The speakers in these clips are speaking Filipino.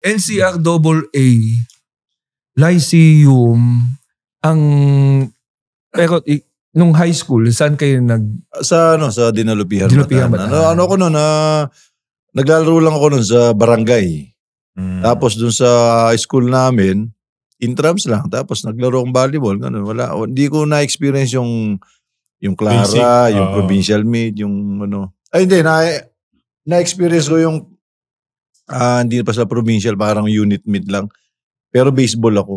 NCRAA, Lyceum, pero nung high school, saan kayo Sa Dinalupihan. Dinalupihan Bataan. Ako noon, naglalaro lang ako noon sa barangay. Tapos dun sa high school namin, intrams lang. Tapos naglaro akong volleyball. Ganun, wala. Hindi ko na-experience yung Clara, basic, yung provincial meet, yung ano. Ay hindi, na-experience ko yung hindi pa sa provincial, parang unit meet lang. Pero baseball ako.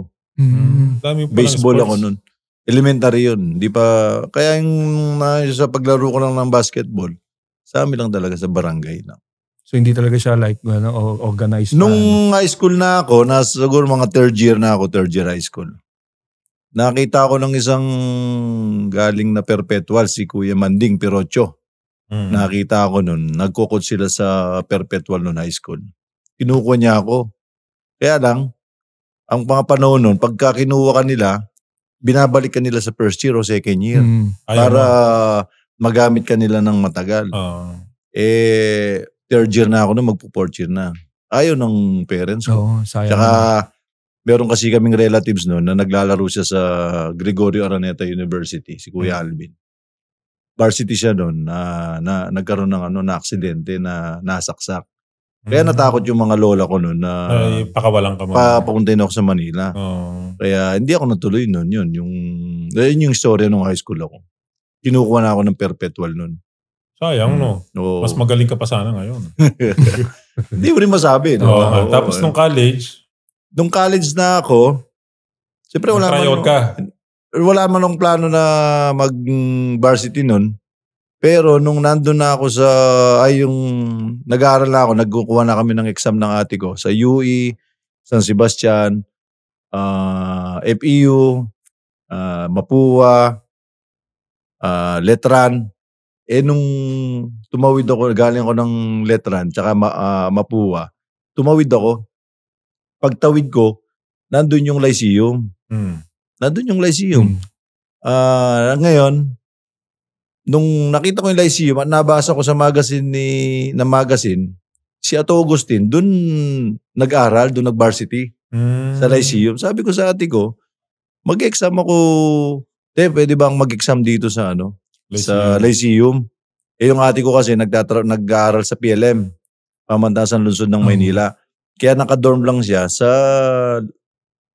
Baseball ako nun. Elementary yun. Di pa, kaya yung sa paglaro ko lang ng basketball, sa amin lang talaga sa barangay lang. So hindi talaga siya like organized? Nung high school na ako, siguro mga third year high school. Nakita ko ng isang galing na perpetual, si Kuya Manding Pirocho. Nakita ko nun, nagkukod sila sa perpetual nun high school. Kinukuha niya ako. Kaya lang, ang mga panahon nun, pagka kinuha ka nila, binabalik ka nila sa first year o second year. Para magamit ka nila ng matagal. Third year na ako nun, magpo-fourth year na. Ayaw ng parents ko. Tsaka, meron kasi kaming relatives noon na naglalaro siya sa Gregorio Araneta University, si Kuya Alvin. Varsity siya noon na nagkaroon ng na aksidente na nasaksak. Kaya natakot yung mga lola ko noon na pakawalan ka mo. Papuntahin ako sa Manila. Kaya hindi ako natuloy noon. Yun yung istorya nung high school ako. Kinukuha na ako ng perpetual noon. Sayang, no? Mas magaling ka pa sana ngayon. Hindi mo rin masabi. No? Tapos nung college? Nung college na ako, siyempre wala man akong plano na mag-varsity nun. Pero nung nandun na ako nag-aaral na ako, nagkukuha na kami ng exam ng ate ko sa UE, San Sebastian, FEU, Mapua, Letran. Nung tumawid ako, galing ako ng Letran, tsaka Mapua, tumawid ako. Pagtawid ko, nandun yung Lyceum. Nandun yung Lyceum. Ngayon, nung nakita ko yung Lyceum at nabasa ko sa magazine si Ato Agustin, dun nag-aral, dun nag-varsity sa Lyceum. Sabi ko sa ate ko, mag-exam ako, pwede bang mag-exam dito sa sa Lyceum? Yung ate ko kasi nag-aaral sa PLM, Pamantasan Lungsod ng Maynila. Kaya naka-dorm lang siya sa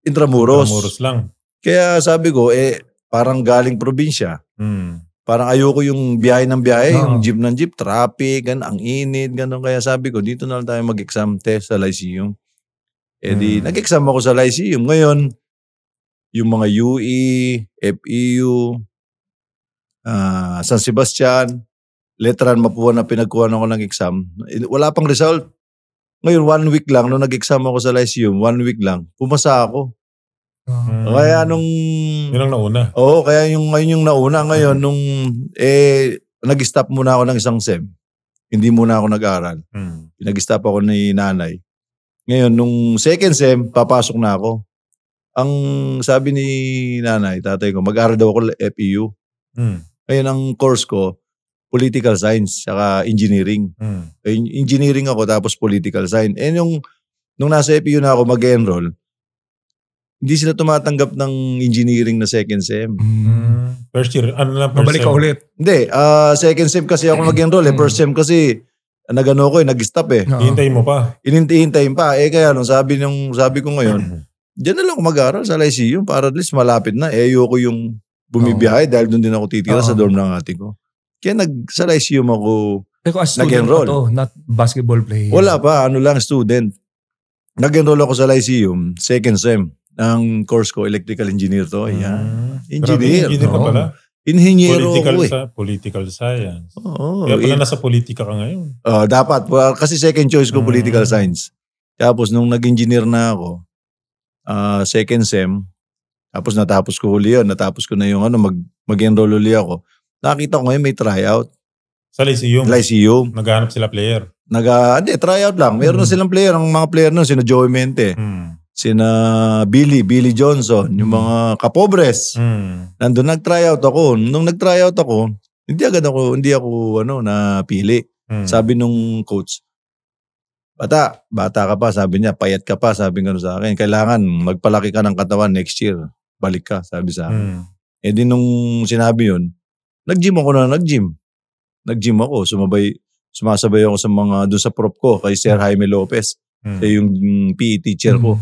Intramuros. Intramuros lang. Kaya sabi ko, parang galing probinsya. Parang ayoko yung biyahe ng biyahe, yung jeep ng jeep, traffic, ang init, gano'n. Kaya sabi ko, dito na lang tayo mag-exam test sa Lyceum. Nag-exam ako sa Lyceum. Ngayon, yung mga UE, FEU, San Sebastian, Letran, Mapua na pinagkuhan ako ng exam. Wala pang result. Ngayon, 1 week lang, nung nag-exam ako sa Lyceum, 1 week lang, pumasa ako. Kaya yun ang nauna. Oo, kaya ngayon yung nauna. Ngayon, nung nag-stop muna ako ng isang SEM. Hindi muna ako nag-aral. Nag-stop ako ni nanay. Ngayon, nung second SEM, papasok na ako. Ang sabi ni nanay, tatay ko, mag-aral daw ako FEU. Ngayon, ang course ko, political science, saka engineering. Engineering ako, tapos political science. Nung nasa FEU na ako mag-enroll, hindi sila tumatanggap ng engineering na second SEM. First year, first Mabalik ka ulit. Hindi, second SEM kasi ako mag-enroll. First SEM kasi, nag-stop Hihintayin mo pa. Hihintayin pa. Kaya sabi ko ngayon, diyan na lang ako mag-aral sa Lyceum para at least malapit na. Ayoko yung bumibiyahe dahil doon din ako titira sa dorm ng ate ko. Kaya sa Lyceum ako pero as student pa to, not basketball player. Wala pa, student. Nag-enroll ako sa Lyceum, second SEM. Ang course ko, electrical engineer to. Engineer. Engineer ka pala. Inhinyero Political science. Oo. Kaya pala nasa politika ka ngayon. Dapat. Kasi second choice ko, political science. Tapos nung nag-engineer na ako, second SEM, tapos natapos ko huli yun. Natapos ko na yung mag-enroll uli ako. Nakita ko ngayon may tryout. Sa Lyceum? Lyceum. Naghahanap sila player? Hindi, tryout lang. Meron na silang player. Ang mga player nun, sina Joey Mente. Sina Billy Johnson, yung mga kapobres. Nandun nag-tryout ako. Nung nag-tryout ako, hindi ako napili. Sabi nung coach, Bata ka pa, sabi niya, payat ka pa, sabi nga sa akin, kailangan magpalaki ka ng katawan next year, balik ka, sabi sa akin. Eh di nung sinabi yun, nag-gym ako, sumasabay ako sa mga, doon sa prop ko, kay Sir Jaime Lopez, siya yung PE teacher ko.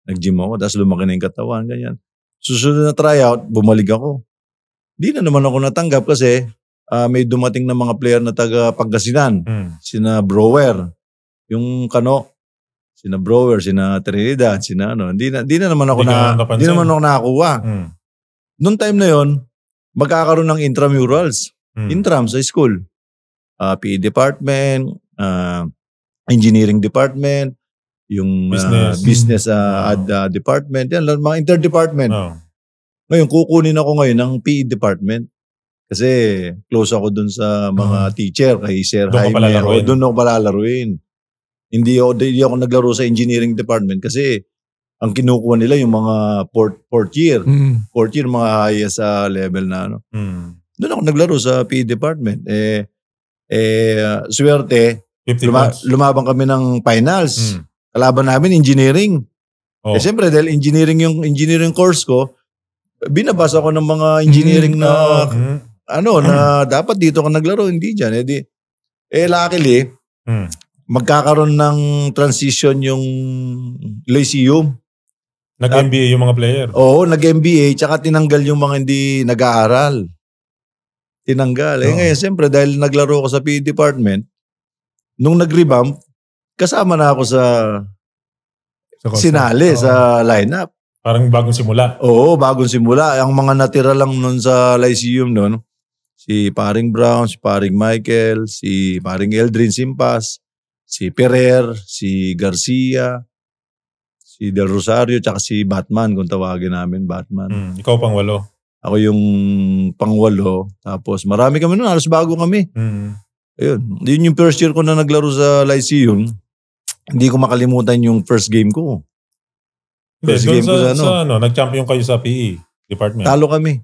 Nag-gym ako, tapos lumaki na yung katawan, ganyan. Susunod na tryout, bumalik ako. Di na naman ako natanggap kasi may dumating na mga player na taga Pangasinan, sina Brower, yung sina Brower, sina Trinidad, sina ano, di na naman ako nakakuha. Noong time na yon, magkakaroon ng intramurals. Intram sa school. PE department, engineering department, yung business department, yan, mga interdepartment. Ngayon, kukunin ako ngayon ng PE department. Kasi close ako dun sa mga teacher, kay Sir Jaime. Doon ako palalaruin. Hindi ako naglaro sa engineering department kasi ang kinukuha nila yung mga fourth year. Fourth year, mga highest level na ano. Doon ako naglaro sa PE department. Swerte, lumabang kami ng finals. Kalaban namin, engineering. Siyempre, dahil engineering course ko, binabasa ko ng mga engineering na na dapat dito ka naglaro, hindi dyan. Luckily, magkakaroon ng transition yung Lyceum. Nag-MBA yung mga player? Oo, nag-MBA, tsaka tinanggal yung mga hindi nag-aaral. Tinanggal. Ngayon, siyempre, dahil naglaro ko sa PE department, nung nag-revamp, kasama na ako sa sinali sa lineup. Parang bagong simula. Oo, bagong simula. Ang mga natira lang nun sa Lyceum nun, si Paring Brown, si Paring Michael, si Paring Eldrin Simpas, si Ferrer, si Garcia, si Del Rosario, tsaka si Batman, kung tawagin namin, Batman. Ikaw pang-walo. Ako yung pang-walo. Tapos marami kami nun, halos bago kami. Ayun. Yun yung first year ko na naglaro sa Lyceum. Hindi ko makalimutan yung first game ko. First game ko sa nag-champion kayo sa PE department. Talo kami.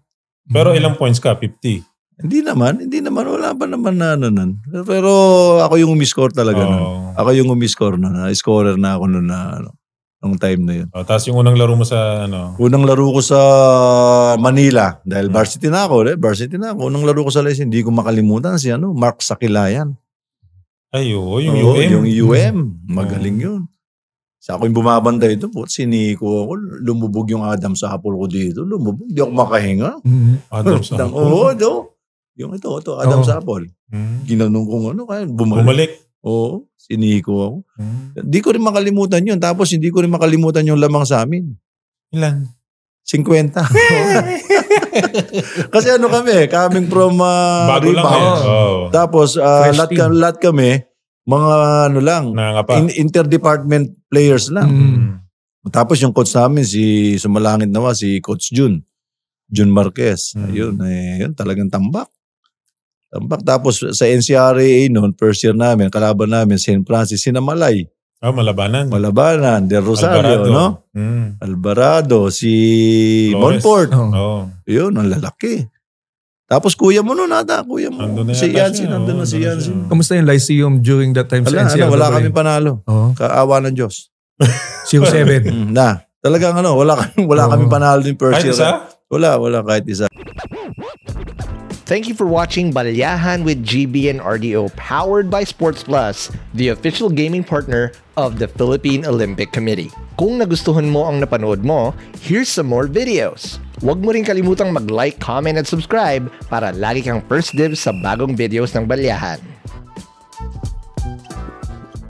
Pero ilang points ka? 50? Hindi naman. Wala pa naman na nun. Pero ako yung umiscore talaga nun. Ako yung umiscore nun. Scorer na ako nun na nung time na yun. Tapos yung unang laro mo sa Unang laro ko sa Manila. Dahil varsity na ako. Unang laro ko sa Lyceum. Hindi ko makalimutan si Mark Sakilayan. Yung UM. Yung UM. Magaling yun. Sa ako yung bumabantay ito, siniko ako, lumubog yung Adam's apple ko dito. Lumubog, di ako makahinga. Adam's apple? Oo, yung ito, Adam's apple. Ginanong kong kaya bumalik. Oo, siniko ako. Di ko rin makalimutan yun. Tapos hindi ko rin makalimutan yung lamang sa amin. Ilan? 50. Kasi coming from rebound. Tapos lahat kami, mga interdepartment players lang. Tapos yung coach namin, sumalangit nawa, si Coach Jun Marquez. Ayun, yun talagang tambak. Tapos sa NCRA noon, first year namin, kalaban namin, St. Francis, Sinamalay. Malabanan. Del Rosario, Alvarado. Alvarado, si Flores. Monfort. Yun, ang lalaki. Tapos kuya mo nun ata, si Yancy, nandun na si Yancy. Kamusta yung Lyceum during that time sa NCRA? Wala kami panalo. Kaawa ng Diyos. 0-7. Talagang wala kami panalo din first year. Kahit isa? Wala kahit isa. Thank you for watching Balyahan with GB and RDO, powered by Sports Plus, the official gaming partner of the Philippine Olympic Committee. Kung nagustuhan mo ang napanood mo, here's some more videos. Huwag mo rin kalimutang mag-like, comment at subscribe para lagi kang first dibs sa bagong videos ng Balyahan.